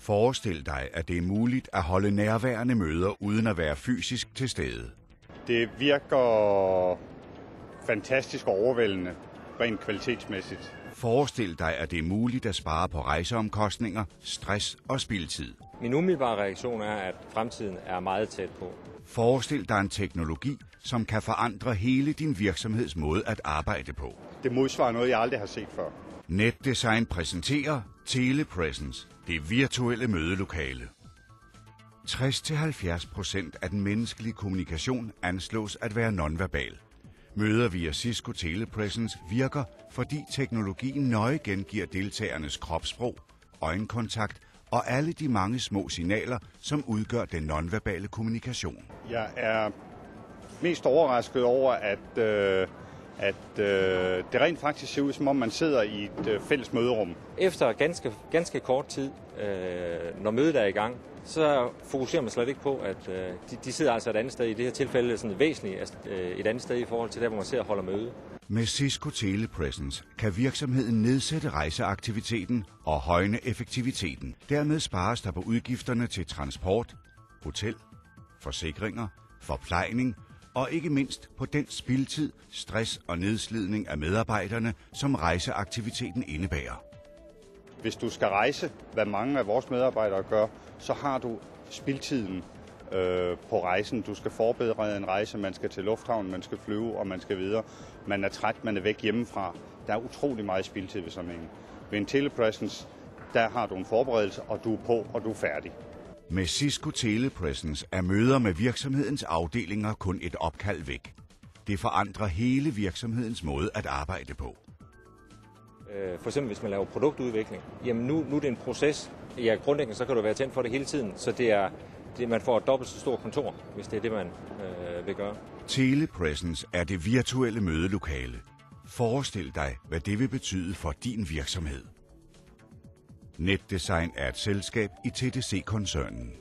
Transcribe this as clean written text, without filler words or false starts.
Forestil dig, at det er muligt at holde nærværende møder uden at være fysisk til stede. Det virker fantastisk overvældende, rent kvalitetsmæssigt. Forestil dig, at det er muligt at spare på rejseomkostninger, stress og spildtid. Min umiddelbare reaktion er, at fremtiden er meget tæt på. Forestil dig en teknologi, som kan forandre hele din virksomheds måde at arbejde på. Det modsvarer noget, jeg aldrig har set før. NetDesign præsenterer Telepresence, det virtuelle mødelokale. 60-70% af den menneskelige kommunikation anslås at være nonverbal. Møder via Cisco Telepresence virker, fordi teknologien nøje gengiver deltagernes kropssprog, øjenkontakt og alle de mange små signaler, som udgør den nonverbale kommunikation. Jeg er mest overrasket over, at det rent faktisk ser ud, som om man sidder i et fælles møderum. Efter ganske kort tid, når mødet er i gang, så fokuserer man slet ikke på, at de sidder altså et andet sted. I det her tilfælde er sådan væsentligt et andet sted i forhold til der, hvor man sidder og holder møde. Med Cisco Telepresence kan virksomheden nedsætte rejseaktiviteten og højne effektiviteten. Dermed spares der på udgifterne til transport, hotel, forsikringer, forplejning og ikke mindst på den spildtid, stress og nedslidning af medarbejderne, som rejseaktiviteten indebærer. Hvis du skal rejse, hvad mange af vores medarbejdere gør, så har du spildtiden på rejsen. Du skal forberede en rejse, man skal til lufthavnen, man skal flyve, og man skal videre. Man er træt, man er væk hjemmefra. Der er utrolig meget spildtid ved sådan en. Ved en Telepresence, der har du en forberedelse, og du er på, og du er færdig. Med Cisco Telepresence er møder med virksomhedens afdelinger kun et opkald væk. Det forandrer hele virksomhedens måde at arbejde på. For eksempel hvis man laver produktudvikling, jamen nu er det en proces. Ja, grundlæggende så kan du være tændt for det hele tiden, så man får et dobbelt så stort kontor, hvis det er det, man vil gøre. Telepresence er det virtuelle mødelokale. Forestil dig, hvad det vil betyde for din virksomhed. NetDesign er et selskab i TDC-koncernen.